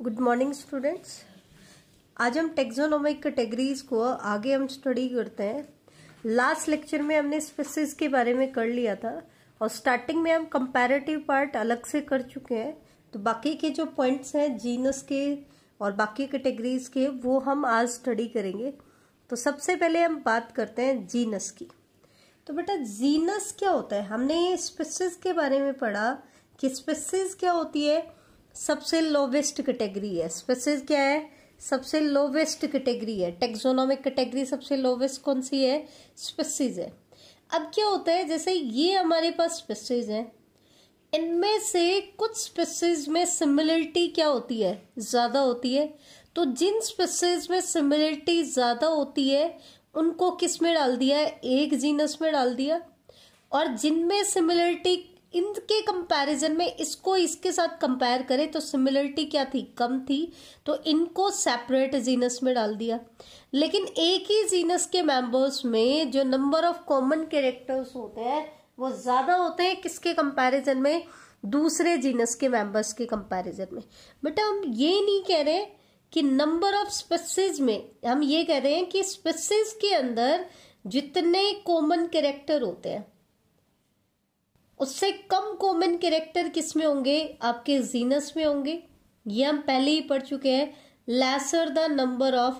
Good morning students. आज हम taxonomic categories को आगे हम स्टडी करते हैं। लास्ट लेक्चर में हमने स्पीसीज के बारे में कर लिया था और स्टार्टिंग में हम कंपैरेटिव पार्ट अलग से कर चुके हैं। तो बाकी के जो पॉइंट्स हैं जीनस के और बाकी कैटेगरीज के वो हम आज स्टडी करेंगे। तो सबसे पहले हम बात करते हैं जीनस की। तो बेटा जीनस क्या होता है? हमने स्पीसीज के बारे में पढ़ा कि स्पीसीज क्या होती है, सबसे लोवेस्ट कैटेगरी है। स्पीसीज क्या है? सबसे लोवेस्ट कैटेगरी है। टेक्सोनोमिक कैटेगरी सबसे लोवेस्ट कौन सी है? स्पीसीज है। अब क्या होता है, जैसे ये हमारे पास स्पीसीज है, इनमें से कुछ स्पीसीज में सिमिलरिटी क्या होती है? ज्यादा होती है। तो जिन स्पीसीज में सिमिलरिटी ज्यादा होती है उनको किस में डाल दिया है? एक जीनस में डाल दिया। और जिनमें सिमिलरिटी इनके कंपैरिजन में इसको इसके साथ कंपेयर करें तो सिमिलरिटी क्या थी? कम थी, तो इनको सेपरेट जीनस में डाल दिया। लेकिन एक ही जीनस के मेंबर्स में जो नंबर ऑफ कॉमन कैरेक्टर्स होते हैं वो ज्यादा होते हैं किसके कंपैरिजन में? दूसरे जीनस के मेंबर्स के कंपैरिजन में। बेटा हम ये नहीं कह रहे कि नंबर ऑफ स्पीसीज में, हम ये कह रहे हैं कि स्पीसीज के अंदर जितने कॉमन कैरेक्टर होते हैं उससे कम कॉमन कैरेक्टर किस में होंगे? आपके जीनस में होंगे। ये हम पहले ही पढ़ चुके हैं, lesser the number of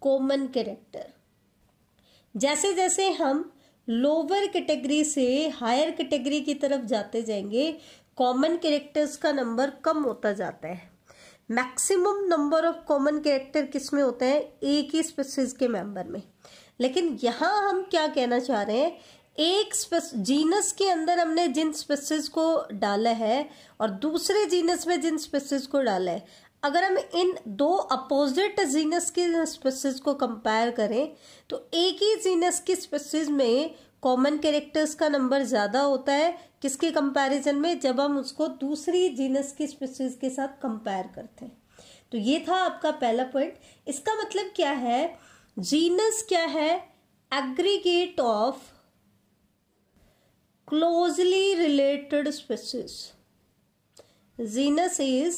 common character. जैसे जैसे हम लोअर कैटेगरी से हायर कैटेगरी की तरफ जाते जाएंगे कॉमन कैरेक्टर्स का नंबर कम होता जाता है। Maximum number of common character किस में होते हैं? एक ही स्पीसीज के मेंबर में। लेकिन यहां हम क्या कहना चाह रहे हैं, एक जीनस के अंदर हमने जिन स्पीसीज को डाला है और दूसरे जीनस में जिन स्पीसीज को डाला है, अगर हम इन दो अपोजिट जीनस के स्पीसीज को कंपेयर करें तो एक ही जीनस की स्पीसीज में कॉमन कैरेक्टर्स का नंबर ज्यादा होता है किसके कंपैरिजन में? जब हम उसको दूसरी जीनस की स्पीसीज के साथ कंपेयर करते हैं। तो ये था आपका पहला पॉइंट। इसका मतलब क्या है? जीनस क्या है? Aggregate of closely related species. Genus is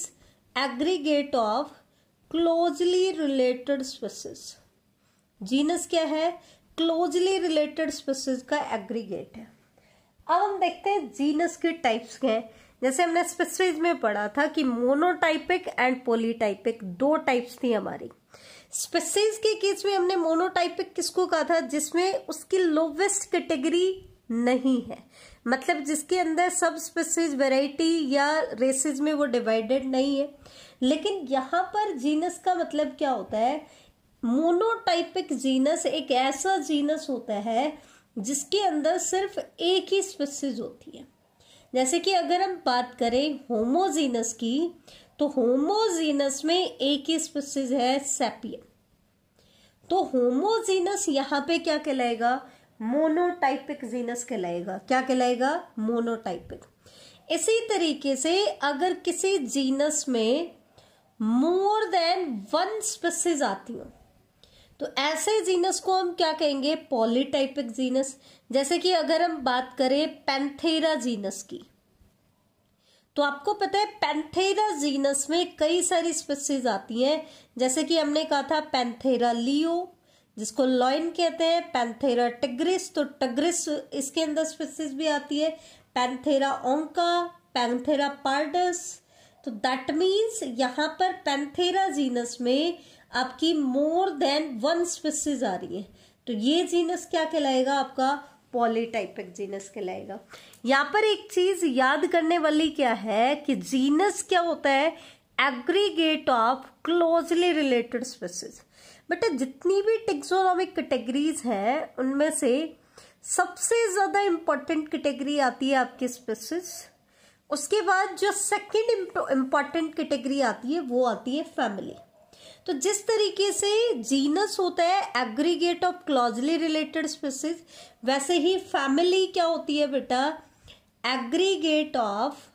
aggregate of closely related species. Genus क्या है? Closely related species का aggregate है। अब हम देखते हैं जीनस के टाइप्स क्या हैं। जैसे हमने स्पीसीज में पढ़ा था कि मोनोटाइपिक एंड पॉलीटाइपिक दो टाइप्स थी हमारी। स्पीसीज के केस में हमने मोनोटाइपिक किसको कहा था? जिसमें उसकी लोवेस्ट कैटेगरी नहीं है, मतलब जिसके अंदर सब स्पीसीज वैरायटी या रेसेस में वो डिवाइडेड नहीं है। लेकिन यहाँ पर जीनस का मतलब क्या होता है? मोनोटाइपिक जीनस एक ऐसा जीनस होता है जिसके अंदर सिर्फ एक ही स्पीसीज होती है। जैसे कि अगर हम बात करें होमोजीनस की, तो होमोजीनस में एक ही स्पीसीज है, सेपियन। तो होमोजीनस यहाँ पे क्या कहलाएगा? मोनोटाइपिक जीनस कहलाएगा। क्या कहलाएगा? मोनोटाइपिक। इसी तरीके से अगर किसी जीनस में मोर देन वन स्पीसीज आती हो तो ऐसे जीनस को हम क्या कहेंगे? Polytypic genus. जैसे कि अगर हम बात करें पैंथेरा जीनस की, तो आपको पता है पैंथेरा जीनस में कई सारी स्पीसीज आती हैं। जैसे कि हमने कहा था पैंथेरा लियो जिसको लॉइन कहते हैं, पैंथेरा टिग्रिस, तो टिग्रिस इसके अंदर स्पीसीज भी आती है, पैंथेरा ओंका, पैंथेरा पार्डस। तो दैट मीन्स यहाँ पर पैंथेरा जीनस में आपकी मोर देन वन स्पीसीज आ रही है। तो ये जीनस क्या कहलाएगा? आपका पॉलीटाइपिक जीनस कहलाएगा। यहाँ पर एक चीज याद करने वाली क्या है कि जीनस क्या होता है? Aggregate of closely related species. बेटा जितनी भी टेक्सोनोमिक कैटेगरीज हैं उनमें से सबसे ज्यादा इंपॉर्टेंट कैटेगरी आती है आपकी स्पीसीज। उसके बाद जो सेकंड इंपॉर्टेंट कैटेगरी आती है वो आती है फैमिली। तो जिस तरीके से जीनस होता है aggregate of closely related species, वैसे ही फैमिली क्या होती है बेटा? Aggregate of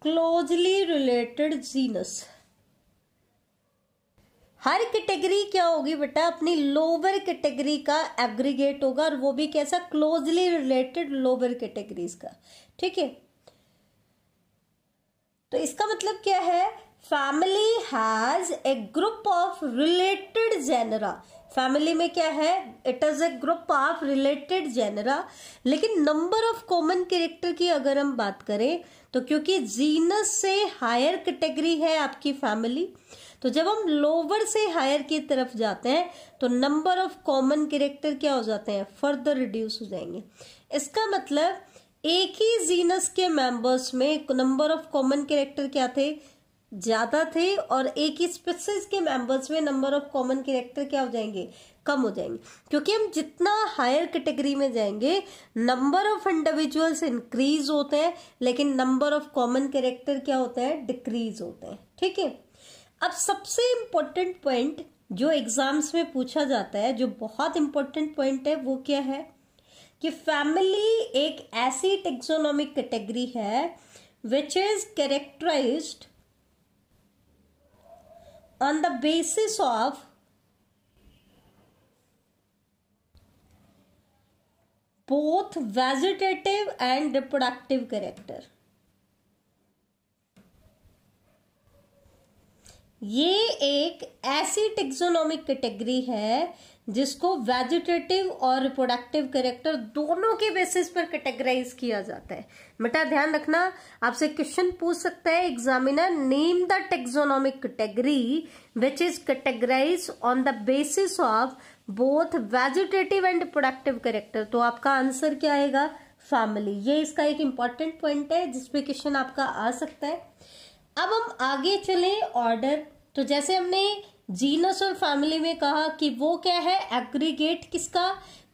closely related genus. Her category क्या होगी बेटा? अपनी लोअर कैटेगरी का एग्रीगेट होगा, और वो भी कैसा? क्लोजली रिलेटेड लोअर कैटेगरीज का। ठीक है। तो इसका मतलब क्या है, family has a group of related genera. Family में क्या है, it is a group of related genera. लेकिन नंबर ऑफ कॉमन कैरेक्टर की अगर हम बात करें तो क्योंकि जीनस से हायर कैटेगरी है आपकी फैमिली, तो जब हम लोअर से हायर की तरफ जाते हैं तो नंबर ऑफ कॉमन कैरेक्टर क्या हो जाते हैं, फर्दर रिड्यूस हो जाएंगे। इसका मतलब एक ही जीनस के मेंबर्स में नंबर ऑफ कॉमन कैरेक्टर क्या थे, ज्यादा थे, और एक ही स्पीशीज के मेंबर्स में नंबर ऑफ कॉमन कैरेक्टर क्या हो जाएंगे, कम हो जाएंगे। क्योंकि हम जितना हायर कैटेगरी में जाएंगे नंबर ऑफ इंडिविजुअल्स इंक्रीज होते हैं, लेकिन नंबर ऑफ कॉमन कैरेक्टर क्या होता है, डिक्रीज होते हैं। ठीक है, अब सबसे इंपॉर्टेंट पॉइंट जो एग्जाम्स में पूछा जाता है, जो बहुत इंपॉर्टेंट पॉइंट है, वो क्या है कि फैमिली एक ऐसी टेक्सोनोमिक कैटेगरी है which is characterised on the basis of both vegetative and reproductive character। ये एक ऐसी टेक्सोनोमिक कैटेगरी है जिसको वेजिटेटिव और रिप्रोडक्टिव कैरेक्टर दोनों के बेसिस पर कैटेगराइज किया जाता है। बेटा ध्यान रखना, आपसे क्वेश्चन पूछ सकता है examiner, name the taxonomic category which is categorise on the basis of both vegetative and reproductive character. तो आपका आंसर क्या आएगा, फैमिली। ये इसका एक इंपॉर्टेंट पॉइंट है जिसपे क्वेश्चन आपका आ सकता है। अब हम आगे चले ऑर्डर। तो जैसे हमने जीनस और फैमिली में कहा कि वो क्या है, एग्रीगेट किसका,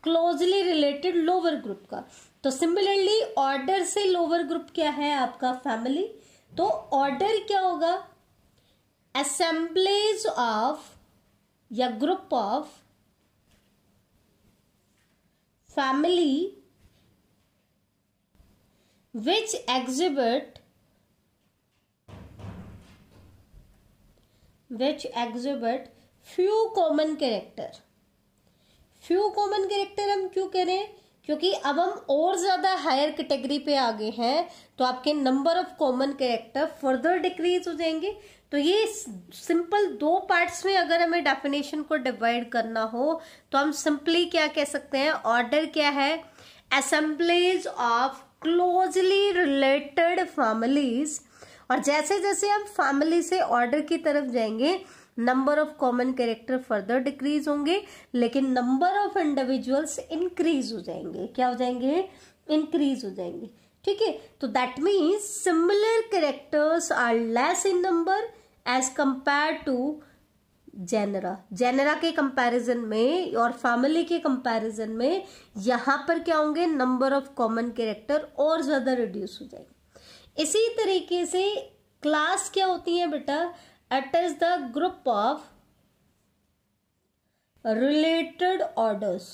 क्लोजली रिलेटेड लोअर ग्रुप का। तो सिमिलरली ऑर्डर से लोअर ग्रुप क्या है आपका, फैमिली। तो ऑर्डर क्या होगा, असेंबलीज ऑफ या group of family which exhibit few common character। few common character हम क्यों कह रहे हैं, क्योंकि अब हम और ज्यादा हायर कैटेगरी पे आ गए हैं तो आपके number of common character further decrease हो जाएंगे। तो ये सिंपल दो पार्ट्स में अगर हमें डेफिनेशन को डिवाइड करना हो तो हम सिंपली क्या कह सकते हैं, ऑर्डर क्या है, assemblies of closely related families. और जैसे जैसे हम फैमिली से ऑर्डर की तरफ जाएंगे number of common character further decrease होंगे, लेकिन नंबर ऑफ इंडिविजुअल्स इंक्रीज हो जाएंगे। क्या हो जाएंगे, इंक्रीज हो जाएंगे। ठीक है, तो that means similar characters are less in number as compare to genera. Genera के कंपैरिजन में और फैमिली के कंपैरिजन में यहां पर क्या होंगे, नंबर ऑफ कॉमन कैरेक्टर और ज्यादा रिड्यूस हो जाएंगे। इसी तरीके से क्लास क्या होती है बेटा, it is the group of related orders.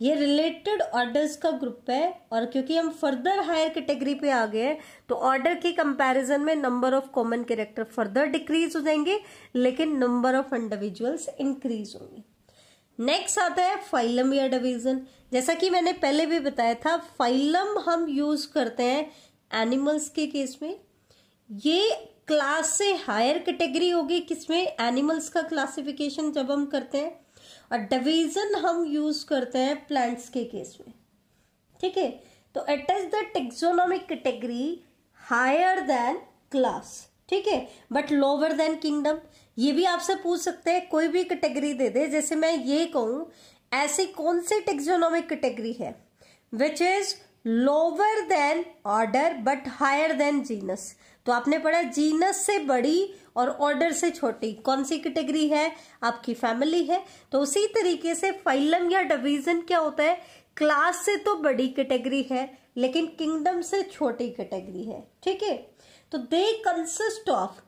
ये रिलेटेड ऑर्डर्स का ग्रुप है, और क्योंकि हम फर्दर हायर कैटेगरी पे आ गए हैं तो ऑर्डर के कंपैरिजन में number of common character further decrease हो जाएंगे, लेकिन नंबर ऑफ इंडिविजुअल्स इंक्रीज होंगे। नेक्स्ट आता है फाइलम या डिवीजन। जैसा कि मैंने पहले भी बताया था, फाइलम हम यूज करते हैं एनिमल्स के केस में। ये क्लास से हायर कैटेगरी होगी किसमें, एनिमल्स का क्लासिफिकेशन जब हम करते हैं, और डिवीजन हम यूज करते हैं प्लांट्स के केस में। ठीक है, तो it is the taxonomic category higher than class. ठीक है, बट लोअर देन किंगडम। ये भी आपसे पूछ सकते हैं, कोई भी कैटेगरी दे दे, जैसे मैं ये कहूं ऐसी कौन सी टेक्सोनोमिक कैटेगरी है which is lower than order but higher than genus. तो आपने पढ़ा जीनस से बड़ी और ऑर्डर से छोटी कौन सी कैटेगरी है, आपकी फैमिली है। तो उसी तरीके से फाइलम या डिवीजन क्या होता है, क्लास से तो बड़ी कैटेगरी है लेकिन किंगडम से छोटी कैटेगरी है। ठीक है, तो दे कंसिस्ट ऑफ,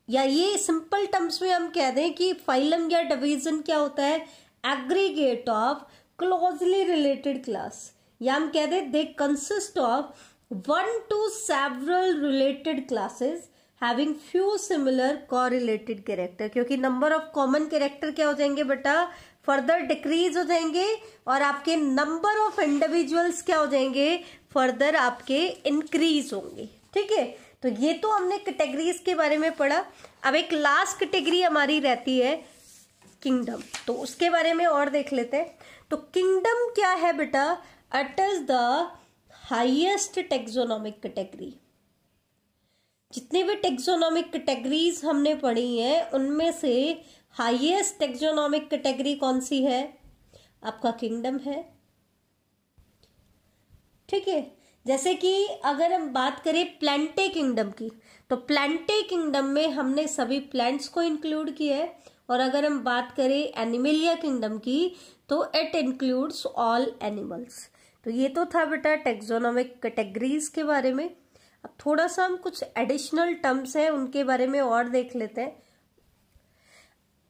या ये सिंपल टर्म्स में हम कह दें कि फाइलम या डिवीजन क्या होता है, aggregate of closely related class, या हम कह दें they consist of 1 to several related classes having few similar correlated character। क्योंकि नंबर ऑफ कॉमन कैरेक्टर क्या हो जाएंगे बेटा, फर्दर डिक्रीज हो जाएंगे, और आपके नंबर ऑफ इंडिविजुअल्स क्या हो जाएंगे, फर्दर आपके इंक्रीज होंगे। ठीक है, तो ये तो हमने कैटेगरीज के बारे में पढ़ा। अब एक लास्ट कैटेगरी हमारी रहती है किंगडम, तो उसके बारे में और देख लेते हैं। तो किंगडम क्या है बेटा? It is the highest taxonomic category. जितनी भी टेक्सोनोमिक कैटेगरीज हमने पढ़ी हैं उनमें से हाईएस्ट टेक्सोनोमिक कैटेगरी कौन सी है? आपका किंगडम है। ठीक है, जैसे कि अगर हम बात करें प्लांटे किंगडम की, तो प्लांटे किंगडम में हमने सभी प्लांट्स को इंक्लूड किया है। और अगर हम बात करें एनिमलिया किंगडम की, तो इट इंक्लूड्स ऑल एनिमल्स। तो ये तो था बेटा टेक्सोनोमिक कैटेगरीज के बारे में। अब थोड़ा सा हम कुछ एडिशनल टर्म्स हैं उनके बारे में और देख लेते हैं।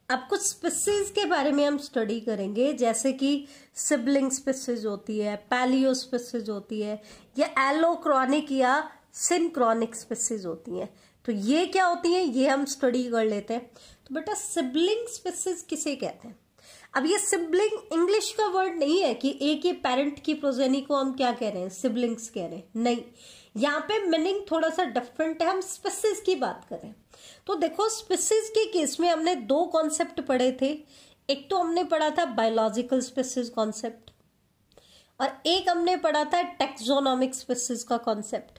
अब कुछ स्पीसीज के बारे में हम स्टडी करेंगे, जैसे कि सिबलिंग स्पीसीज होती है, पैलियो स्पीसीज होती है, या एलोक्रॉनिक या सिनक्रॉनिक स्पीसीज होती हैं। तो ये क्या होती हैं ये हम स्टडी कर लेते हैं। तो बेटा सिबलिंग स्पीसीज किसे कहते हैं? अब ये सिबलिंग इंग्लिश का वर्ड नहीं है कि एक ही पेरेंट की प्रोजेनी को हम क्या कह रहे हैं, सिबलिंग्स कह रहे हैं, नहीं। यहाँ पे मीनिंग थोड़ा सा डिफरेंट है। हम स्पीसीज की बात करें तो देखो, स्पीसीज के केस में हमने दो कॉन्सेप्ट पढ़े थे। एक तो हमने पढ़ा था बायोलॉजिकल स्पीसीज कॉन्सेप्ट, और एक हमने पढ़ा था टेक्सोनोमिक स्पीसीज का कॉन्सेप्ट।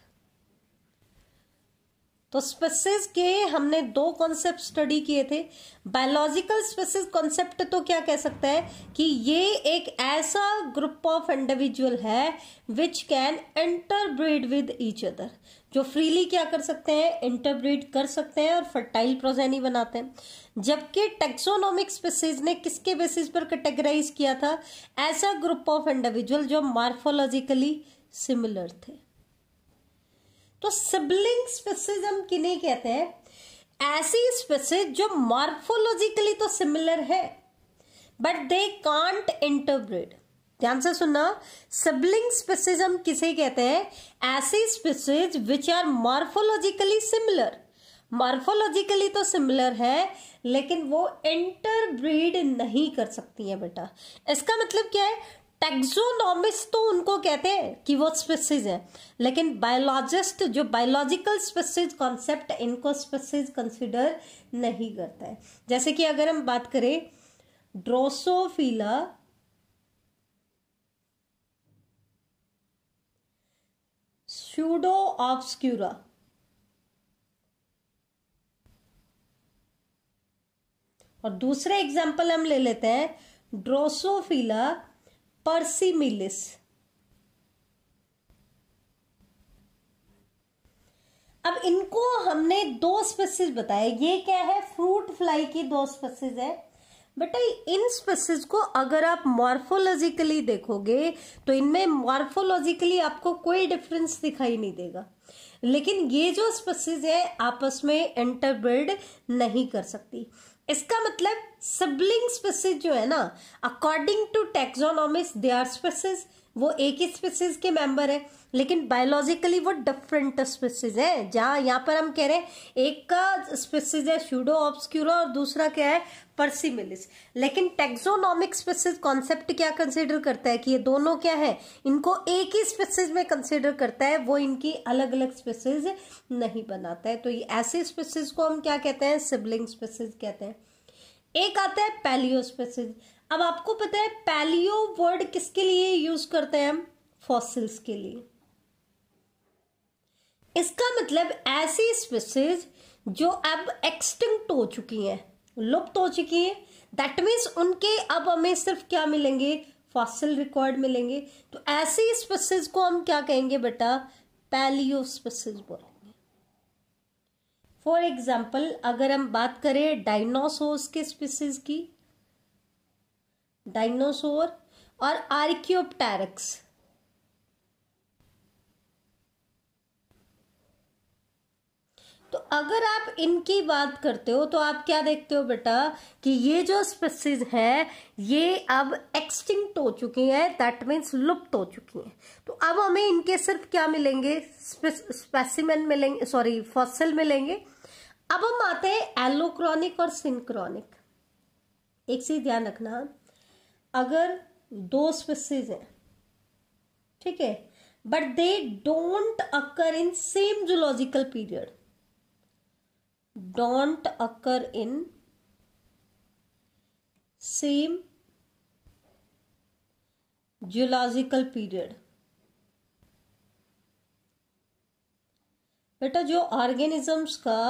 तो स्पीसीज के हमने दो कॉन्सेप्ट स्टडी किए थे। बायोलॉजिकल स्पीसीज कॉन्सेप्ट तो क्या कह सकता है कि ये एक ऐसा ग्रुप ऑफ इंडिविजुअल है which can interbreed with each other, जो फ्रीली क्या कर सकते हैं, इंटरब्रीड कर सकते हैं और फर्टाइल प्रोजेनी बनाते हैं। जबकि टेक्सोनोमिक स्पीसीज ने किसके बेसिस पर कैटेगराइज किया था? ऐसा ग्रुप ऑफ इंडिविजुअल जो मॉर्फोलॉजिकली सिमिलर थे। तो सिबलिंग स्पीसीज हम किन्हें कहते हैं? ऐसी स्पीसीज जो मॉर्फोलॉजिकली तो सिमिलर है बट दे कांट इंटरब्रीड। ध्यान से सुनना, सिबलिंग स्पीसीज हम किसे कहते हैं? ऐसी species which are morphologically similar. Morphologically तो सिमिलर है लेकिन वो इंटरब्रीड नहीं कर सकती है बेटा। इसका मतलब क्या है? टेक्सोनॉमिस्ट तो उनको कहते हैं कि वो स्पीसीज है, लेकिन बायोलॉजिस्ट जो बायोलॉजिकल स्पीसीज कॉन्सेप्ट, इनको स्पीसीज कंसिडर नहीं करता है। जैसे कि अगर हम बात करें ड्रोसोफिला स्यूडो ऑब्स्क्यूरा, और दूसरे एग्जाम्पल हम ले लेते हैं ड्रोसोफिला पर्सिमिलिस। अब इनको हमने दो स्पीसीज बताए। ये क्या है? फ्रूट फ्लाई की दो स्पीसीज है बेटा। इन स्पीसीज को अगर आप मॉर्फोलॉजिकली देखोगे तो इनमें मॉर्फोलॉजिकली आपको कोई डिफरेंस दिखाई नहीं देगा, लेकिन ये जो स्पीसीज है आपस में इंटरब्रीड नहीं कर सकती। इसका मतलब सिबलिंग स्पीसीज जो है ना, according to taxonomist they are species, वो एक ही स्पीसीज के मेंबर है, लेकिन बायोलॉजिकली वो डिफरेंट स्पीसीज है। जहां यहाँ पर हम कह रहे हैं एक का स्पीसीज है स्यूडो ऑब्स्क्यूरा और दूसरा क्या है, पर्सिमिलिस। लेकिन टेक्सोनॉमिक स्पीसीज कॉन्सेप्ट क्या कंसीडर करता है कि ये दोनों क्या है, इनको एक ही स्पीसीज में कंसीडर करता है, वो इनकी अलग अलग स्पीसीज नहीं बनाता है। तो ये ऐसे स्पीसीज को हम क्या कहते हैं, सिबलिंग स्पीसीज कहते हैं। एक आता है पैलियो स्पीसीज। अब आपको पता है पैलियो वर्ड किसके लिए यूज करते हैं हम? फॉसिल्स के लिए। इसका मतलब ऐसी स्पीसीज जो अब एक्सटिंक्ट हो चुकी हैं, लुप्त हो चुकी हैं, दैट मीन्स उनके अब हमें सिर्फ क्या मिलेंगे, फॉसिल रिकॉर्ड मिलेंगे। तो ऐसी स्पीसीज को हम क्या कहेंगे बेटा, पैलियो स्पीसीज बोलेंगे। फॉर एग्जाम्पल अगर हम बात करें डायनासोर्स के स्पीसीज की, डायनासोर और आर्कियोप्टेरिक्स, तो अगर आप इनकी बात करते हो तो आप क्या देखते हो बेटा कि ये जो स्पीसीज है ये अब एक्सटिंक्ट हो चुकी है, दैट मीन्स लुप्त हो चुकी हैं। तो अब हमें इनके सिर्फ क्या मिलेंगे, स्पेसिमेन मिलेंगे, सॉरी फॉसिल मिलेंगे। अब हम आते हैं एलोक्रॉनिक और सिंक्रोनिक। एक चीज ध्यान रखना, अगर दो स्पीसीज हैं, ठीक है, but they don't occur in same zoological period. Don't occur in same zoological period. बेटा जो ऑर्गेनिजम्स का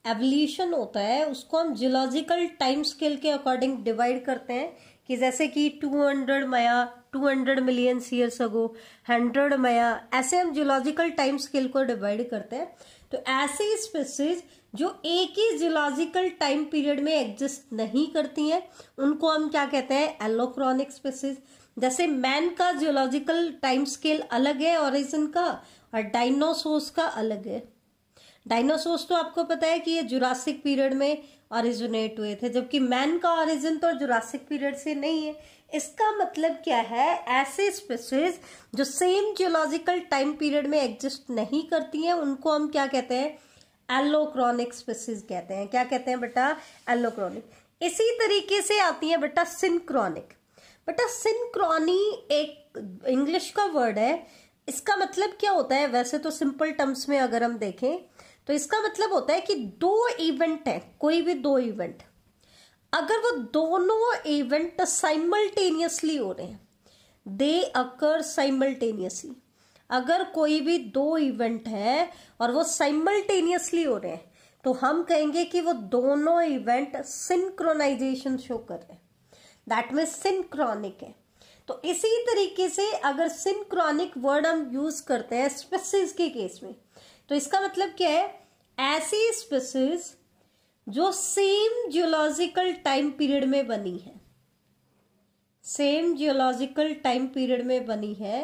एवोल्यूशन होता है उसको हम जियोलॉजिकल टाइम स्केल के अकॉर्डिंग डिवाइड करते हैं कि जैसे कि 200 माया 200 मिलियन ईयर्स अगो, 100 माया, ऐसे हम जियोलॉजिकल टाइम स्केल को डिवाइड करते हैं। तो ऐसी स्पीसीज जो एक ही जियोलॉजिकल टाइम पीरियड में एग्जिस्ट नहीं करती हैं उनको हम क्या कहते हैं, एलोक्रोनिक स्पीसीज। जैसे मैन का जियोलॉजिकल टाइम स्केल अलग है ओरिजिन का, और डायनासोर्स का अलग है। डायनासोर्स तो आपको पता है कि ये जुरासिक पीरियड में ओरिजिनेट हुए थे, जबकि मैन का ओरिजिन तो जुरासिक पीरियड से नहीं है। इसका मतलब क्या है, ऐसे स्पीसीज जो सेम जियोलॉजिकल टाइम पीरियड में एग्जिस्ट नहीं करती हैं उनको हम क्या कहते हैं, एलोक्रोनिक स्पीसीज कहते हैं। क्या कहते हैं बेटा, एलोक्रोनिक। इसी तरीके से आती है बेटा सिंक्रोनिक। बेटा सिंक्रोनी एक इंग्लिश का वर्ड है। इसका मतलब क्या होता है, वैसे तो सिंपल टर्म्स में अगर हम देखें तो इसका मतलब होता है कि दो इवेंट है, कोई भी दो इवेंट, अगर वो दोनों इवेंट साइमल्टेनियसली हो रहे हैं, दे अकर साइमल्टेनियसली। अगर कोई भी दो इवेंट है और वो साइमल्टेनियसली हो रहे हैं तो हम कहेंगे कि वो दोनों इवेंट सिंक्रोनाइजेशन शो कर रहे हैं, दैट मीन्स सिंक्रोनिक है। तो इसी तरीके से अगर सिंक्रोनिक वर्ड हम यूज करते हैं स्पीसीज के केस में तो इसका मतलब क्या है, ऐसी स्पीसीज जो सेम जियोलॉजिकल टाइम पीरियड में बनी है, सेम जियोलॉजिकल टाइम पीरियड में बनी है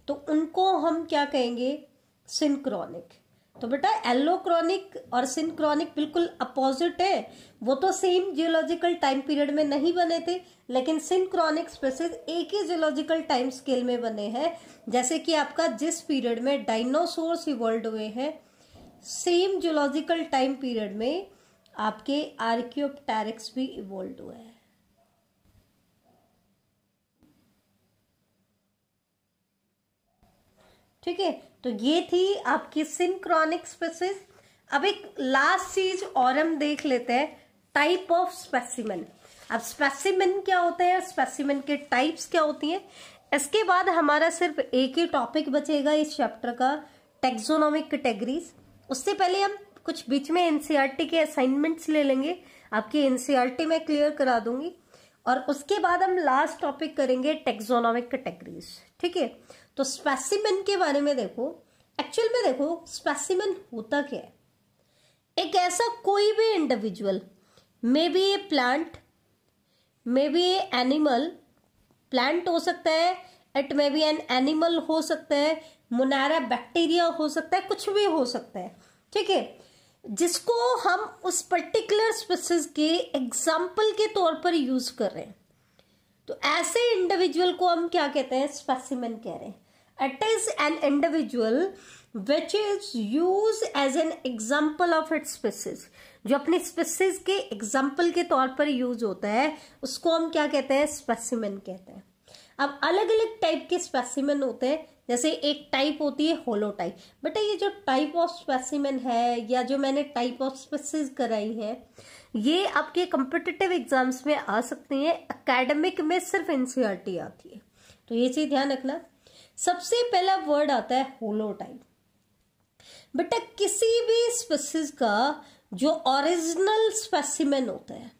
तो उनको हम क्या कहेंगे, सिंक्रोनिक। तो बेटा एलोक्रोनिक और सिंक्रोनिक बिल्कुल अपोजिट है। वो तो सेम जियोलॉजिकल टाइम पीरियड में नहीं बने थे, लेकिन सिंक्रोनिक स्पीसीज एक ही जियोलॉजिकल टाइम स्केल में बने हैं। जैसे कि आपका जिस पीरियड में डायनासोर्स इवॉल्व हुए हैं, सेम जियोलॉजिकल टाइम पीरियड में आपके आर्कियोप्टेरिक्स भी इवॉल्व हुए हैं। ठीक है, तो ये थी आपकी सिंक्रोनिक स्पीसीज। अब एक लास्ट चीज और हम देख लेते हैं, टाइप ऑफ स्पेसिमेन। अब स्पेसिमेन क्या होते हैं, स्पेसिमेन के टाइप्स क्या होती हैं, इसके बाद हमारा सिर्फ एक ही टॉपिक बचेगा इस चैप्टर का, टेक्सोनोमिक कैटेगरीज। उससे पहले हम कुछ बीच में एनसीईआरटी के असाइनमेंट्स ले लेंगे, आपकी एनसीईआरटी में क्लियर करा दूंगी, और उसके बाद हम लास्ट टॉपिक करेंगे टेक्सोनोमिक कैटेगरीज। ठीक है, तो स्पेसिमेन के बारे में देखो, एक्चुअल में देखो स्पेसिमेन होता क्या है। एक ऐसा कोई भी individual, may be A plant, may be A animal, plant हो सकता है, it may be an animal हो सकता है, मोनेरा बैक्टीरिया हो सकता है, कुछ भी हो सकता है। ठीक है, जिसको हम उस पर्टिकुलर स्पीसीज के एग्जाम्पल के तौर पर यूज कर रहे हैं, तो ऐसे इंडिविजुअल को हम क्या कहते हैं, स्पेसिमेन कह रहे हैं। It is an individual which is use as an example of its species, जो अपनी स्पीसीज के एग्जाम्पल के तौर पर यूज होता है, उसको हम क्या कहते हैं, स्पेसिमेन कहते हैं। अब अलग अलग टाइप के स्पेसिमेन होते हैं, जैसे एक टाइप होती है होलोटाइप। बेटा ये जो टाइप ऑफ स्पेसिमेन है या जो मैंने टाइप ऑफ स्पीसीज कराई है, ये आपके कॉम्पिटिटिव एग्जाम्स में आ सकती हैं, एकेडमिक में सिर्फ एनसीईआरटी आती है, तो ये चीज ध्यान रखना। सबसे पहला वर्ड आता है होलोटाइप। बेटा किसी भी स्पीसीज का जो ओरिजिनल स्पेसिमेन होता है,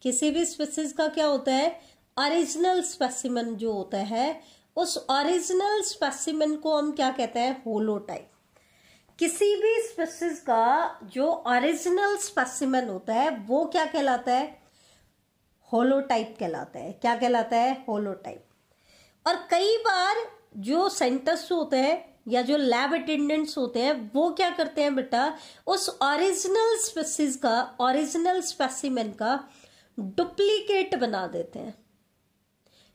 किसी भी स्पीसीज का क्या होता है, ओरिजिनल स्पेसिमेन जो होता है, उस ओरिजिनल स्पेसिमेन को हम क्या कहते हैं, होलोटाइप। किसी भी स्पीसीज का जो ओरिजिनल स्पेसिमेन होता है वो क्या कहलाता है, होलोटाइप कहलाता है। क्या कहलाता है, होलोटाइप। और कई बार जो साइंटिस्ट होते हैं या जो लैब अटेंडेंट्स होते हैं वो क्या करते हैं बेटा, उस ओरिजिनल स्पीसीज का, ओरिजिनल स्पेसिमेन का डुप्लीकेट बना देते हैं,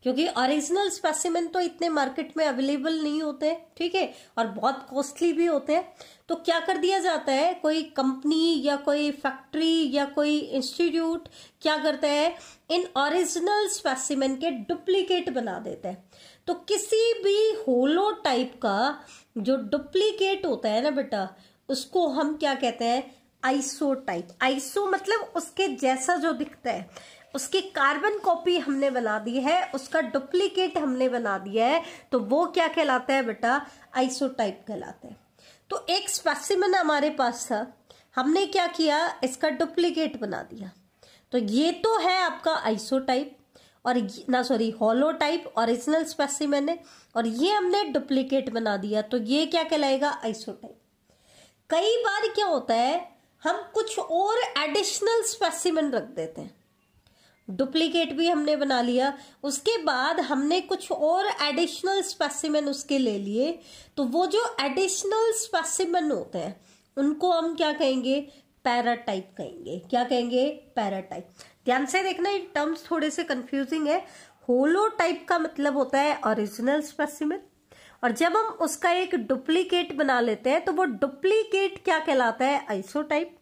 क्योंकि ओरिजिनल स्पेसिमेन तो इतने मार्केट में अवेलेबल नहीं होते, ठीक है, और बहुत कॉस्टली भी होते हैं। तो क्या कर दिया जाता है, कोई कंपनी या कोई फैक्ट्री या कोई इंस्टीट्यूट क्या करता है, इन ओरिजिनल स्पेसिमेन के डुप्लीकेट बना देता है। तो किसी भी होलो टाइप का जो डुप्लीकेट होता है ना बेटा, उसको हम क्या कहते हैं, आइसोटाइप। आइसो मतलब उसके जैसा जो दिखता है, उसकी कार्बन कॉपी हमने बना दी है, उसका डुप्लीकेट हमने बना दिया है, तो वो क्या कहलाता है बेटा, आइसोटाइप कहलाता है। तो एक स्पेसिमेन हमारे पास था, हमने क्या किया, इसका डुप्लीकेट बना दिया, तो ये तो है आपका आइसोटाइप, और ना सॉरी होलोटाइप ओरिजिनल स्पेसिमेन है, और ये हमने डुप्लीकेट बना दिया, तो ये क्या कहलाएगा, आइसोटाइप। कई बार क्या होता है, हम कुछ और एडिशनल स्पेसिमेन रख देते हैं, डुप्लीकेट भी हमने बना लिया, उसके बाद हमने कुछ और एडिशनल स्पेसिमेन उसके ले लिए, तो वो जो एडिशनल स्पेसिमेन होते हैं उनको हम क्या कहेंगे, पैराटाइप कहेंगे। क्या कहेंगे, पैराटाइप। ध्यान से देखना, ये टर्म्स थोड़े से कंफ्यूजिंग है। होलोटाइप का मतलब होता है ओरिजिनल स्पेसिमेन, और जब हम उसका एक डुप्लीकेट बना लेते हैं तो वो डुप्लीकेट क्या कहलाता है, आइसोटाइप।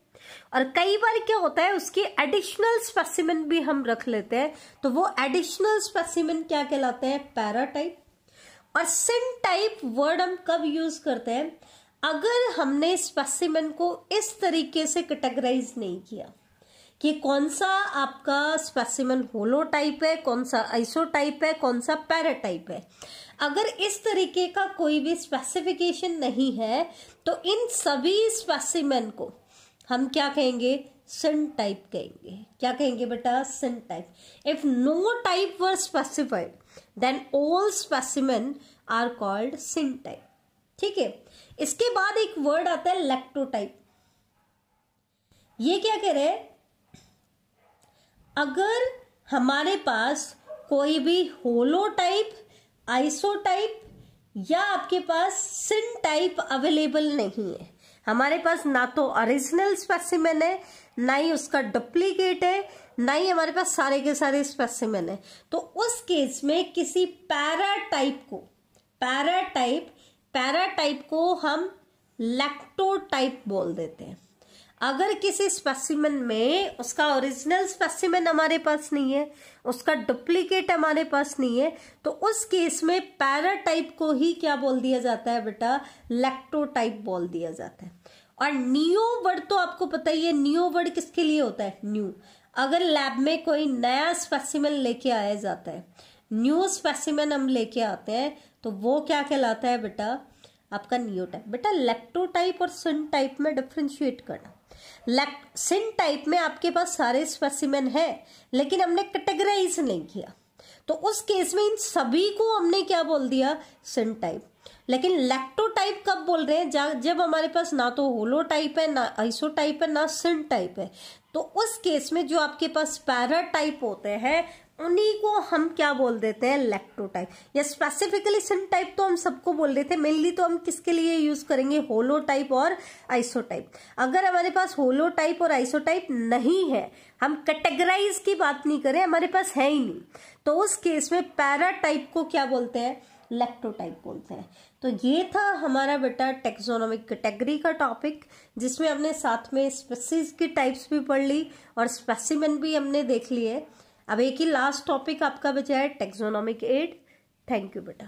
और कई बार क्या होता है, उसकी एडिशनल स्पेसिमेन भी हम रख लेते हैं, तो वो एडिशनल स्पेसिमेन क्या कहलाते हैं, पैराटाइप। और सिनटाइप वर्ड हम कब यूज करते हैं, अगर हमने स्पेसिमेन को इस तरीके से कैटेगराइज नहीं किया कि कौन सा आपका स्पेसिमेन होलोटाइप है, कौन सा आइसोटाइप है, कौन सा पैराटाइप है, अगर इस तरीके का कोई भी स्पेसिफिकेशन नहीं है, तो इन सभी स्पेसिमेन को हम क्या कहेंगे, सिनटाइप कहेंगे। क्या कहेंगे बेटा, syntype. If no type were specified then all specimen are called syntype. ठीक है। इसके बाद एक वर्ड आता है लैक्टोटाइप। ये क्या कह रहे हैं, अगर हमारे पास कोई भी होलोटाइप, आइसोटाइप या आपके पास सिनटाइप अवेलेबल नहीं है, हमारे पास ना तो ओरिजिनल स्पेसिमेन है, ना ही उसका डुप्लीकेट है, ना ही हमारे पास सारे के सारे स्पेसिमेन है, तो उस केस में किसी पैराटाइप को हम लैक्टोटाइप बोल देते हैं। अगर किसी स्पेसिमेन में उसका ओरिजिनल स्पेसिमेन हमारे पास नहीं है, उसका डुप्लीकेट हमारे पास नहीं है, तो उस केस में पैराटाइप को ही क्या बोल दिया जाता है बेटा, लैक्टोटाइप बोल दिया जाता है। और नियो वर्ड तो आपको पता ही है, नियो वर्ड किसके लिए होता है, न्यू। अगर लैब में कोई नया स्पेसिमेन लेके आया जाता है, न्यू स्पेसिमेन हम लेके आते हैं, तो वो क्या कहलाता है बेटा, आपका नियोटाइप। बेटा लैक्टोटाइप और सिनटाइप में डिफरेंशिएट करना। सिनटाइप में आपके पास सारे स्पेसिमेन है, लेकिन हमने कैटेगराइज नहीं किया, तो उस केस में इन सभी को हमने क्या बोल दिया, सिनटाइप। लेकिन लैक्टोटाइप कब बोल रहे हैं, जब हमारे पास ना तो होलोटाइप है, ना आइसोटाइप है, ना सिनटाइप है, तो उस केस में जो आपके पास पैराटाइप होते हैं उन्हीं को हम क्या बोल देते हैं, लैक्टोटाइप। या स्पेसिफिकली सिनटाइप तो हम सबको बोल रहे थे, मेनली तो हम किसके लिए यूज करेंगे, होलोटाइप और आइसोटाइप। अगर हमारे पास होलोटाइप और आइसोटाइप नहीं है, हम कैटेगराइज की बात नहीं करें, हमारे पास है ही नहीं, तो उस केस में पैराटाइप को क्या बोलते हैं, लैक्टोटाइप बोलते हैं। तो ये था हमारा बेटा टेक्सोनोमिक कैटेगरी का टॉपिक, जिसमें हमने साथ में स्पीशीज की टाइप्स भी पढ़ ली और स्पेसिमेन भी हमने देख लिए। अब एक ही लास्ट टॉपिक आपका बचा है, टेक्सोनोमिक एड। थैंक यू बेटा।